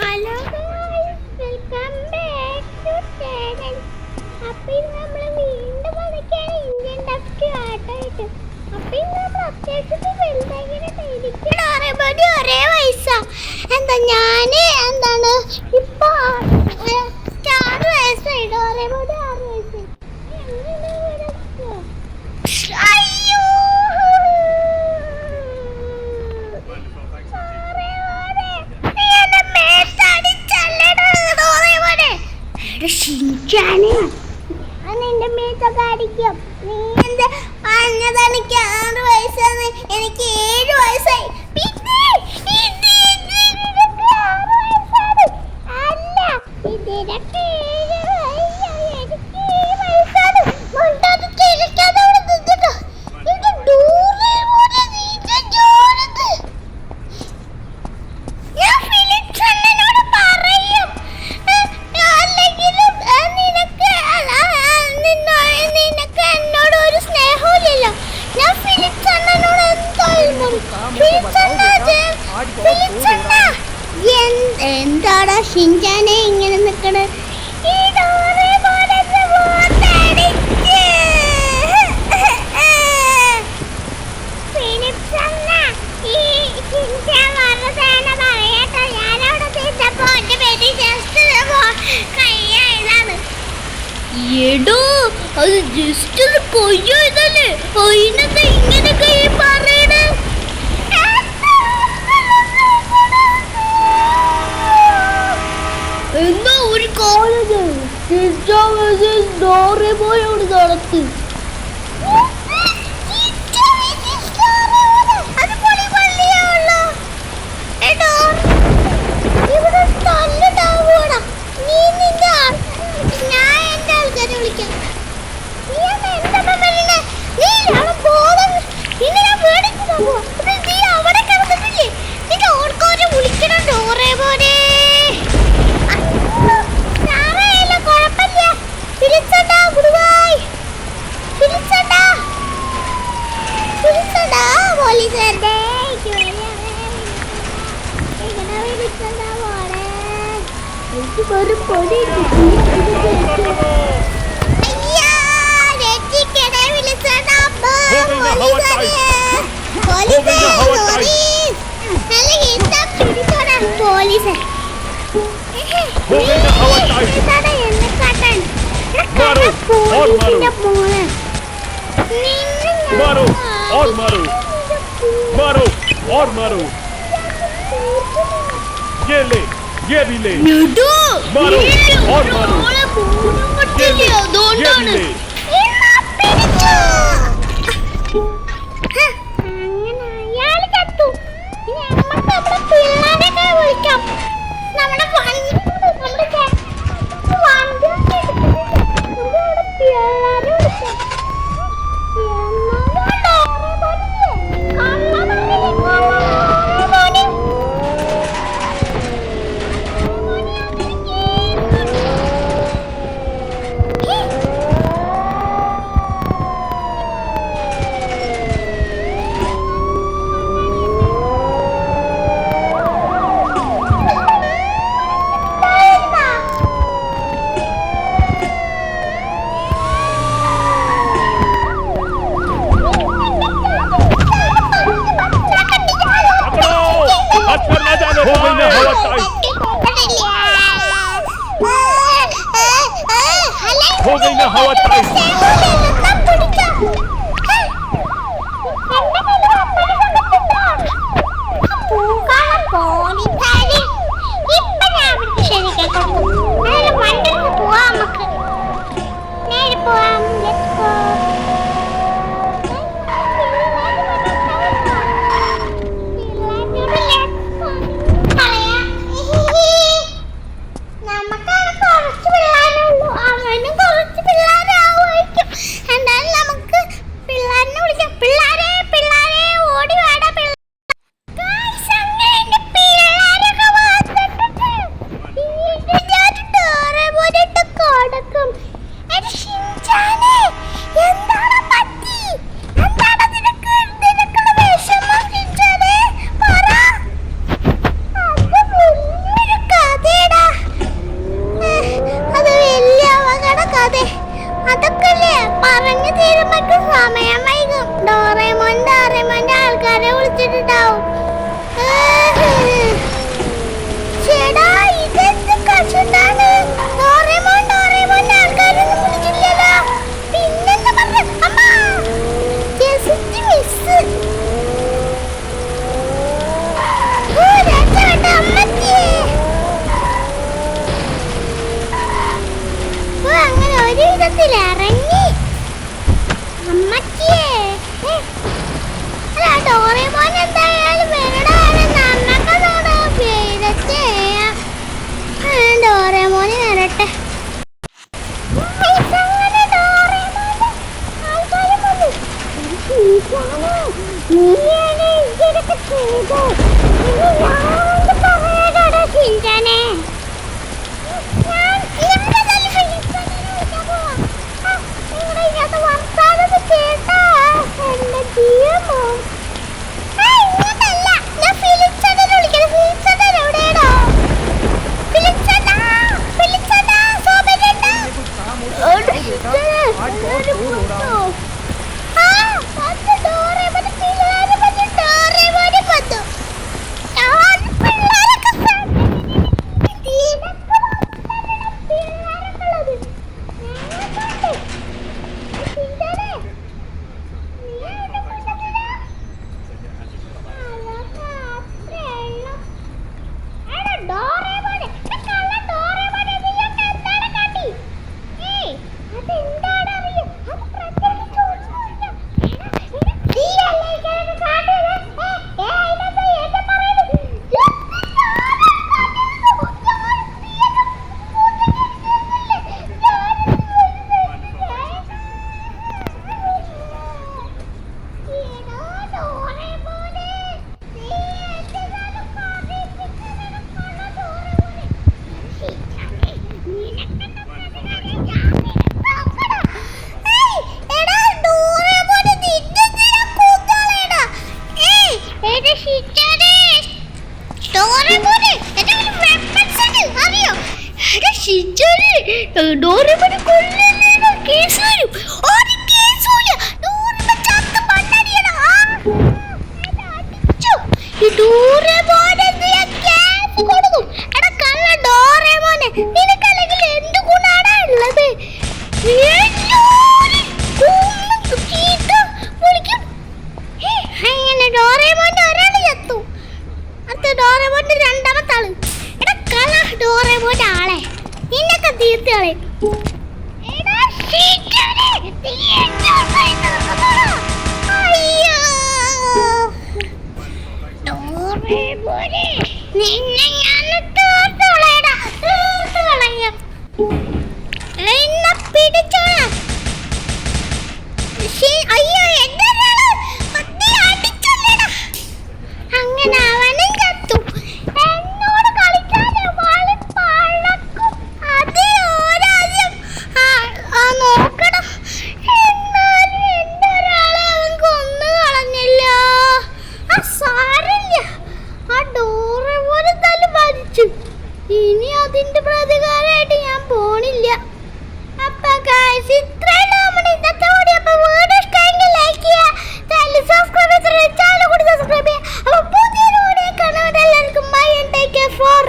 Hello guys, welcome back to channel. അപ്പോൾ ഇന്ന് നമ്മൾ വീണ്ടും വന്നിരിക്കുകയാണ് ഇന്ത്യൻ ഡസ്റ്റ് ആട്ടായിട്ട്. അപ്പോൾ ഇന്ന് നമ്മൾ അത്യാവശ്യത്തിൽ വലുതായിങ്ങനെ തയ്യിരിക്കണം. പറയുമ്പോൾ ഒരേ വയസ്സാ. ഞാൻ എന്താണ് ഇപ്പോൾ 6 വയസ്സായി. പറയുമ്പോൾ 6 വയസ്സായി. അയ്യോ നിന്റെ മേത്തൊക്കെ അടിക്കും. നീ എന്ത് പറഞ്ഞത്? എനിക്ക് 6 വയസ്സാണ്, എനിക്ക് 7 വയസ്സായി. പിന്നെ അല്ല, ഇതിനൊക്കെ 7 വയസ്സായി, എനിക്ക് 7 വയസ്സാണ്. മുണ്ടത് തിരിക്കാതെ അവിടെ നിന്നിട്ടോ. ഇത് ദൂരെ പോലെ നീച്ച ജോലത്. ഞാൻ ഫിലിപ്സ് അണ്ണനോട് പറയും. നിനക്ക് എന്നോട് ഒരു സ്നേഹമില്ലല്ലോ. ഞാൻ ഫിലിപ്സ് അണ്ണനോട് എന്താടാ ഷിൻചാനെ ഇങ്ങനെ നിക്കണ്? എടോ, അത് ജസ്റ്റ് ഒരു കൊയ്യതല്ലേ, അതിനെന്താ ഇങ്ങനെ കൈ പറയണേ? എന്നാ ഒരു കോളേജ് ഡോറേമോയോട് നടത്തി. ये भी ले, मारो और मारो, ये भी ले. ഡോറേമോനെ എന്റെ കയ്യിൽ വെപ്പൺസ് ഉണ്ട് അറിയോ എടാ ഷിജുനെ ഡോറേമോനെ കൊല്ലുന്നതിന് കേസ് വരും ഒരു കേസുമില്ല ഡോറേമോൻ ചത്ത് മണ്ണടിയടാ അടിച്ചു ഈ ഡോറേമോനെ കേസ് കൊടുക്കും എടാ കള്ള ഡോറേമോനെ നിനക്കല്ലെങ്കിൽ എന്ത് ഗുണാടാ ഉള്ളത് അങ്ങനെ ഡോറേമോന്റെ ഒരാള് ചത്തു അത് ഡോറേമോന്റെ രണ്ടാമത്തെ ആള് എടാ കള ഡോറേമോന്റെ ആളെ നിന്നൊക്കെ തീർത്ത് കളയും നിന്നെ ഞാൻ തീർത്തോളേടാ തീർത്ത് കളയാം എന്നെ പിടിച്ചോളാം അയ്യോ എന്റെ അങ്ങനെ അവനും ചത്തു എന്നോട് കളിക്കാതെ പഴക്കും അതിനോരാദ്യം നോക്കണം എന്നാലും എന്റെ ഒരാളെ അവൻ കൊന്നു കളഞ്ഞില്ല ആ സാരമില്ല ആ ഡോറേമോൻ എന്തായാലും മരിച്ചു ഇനി അതിന്റെ പ്രതികാരമായിട്ട് ഞാൻ പോണില്ല അപ്പൊ ഗൈസ് ഇത്രയാണ് നമ്മുടെ ഇന്നത്തെ വീഡിയോ അപ്പൊ വീഡിയോ ഇഷ്ടമെങ്കിൽ ലൈക്ക് ചെയ്യുക ചാനൽ സബ്സ്ക്രൈബ് ചെയ്ത് ചാനൽ കൂടി സബ്സ്ക്രൈബ് ചെയ്യുക അപ്പൊ പുതിയൊരു വീഡിയോ കാണാൻ എല്ലാവർക്കും bye and take care four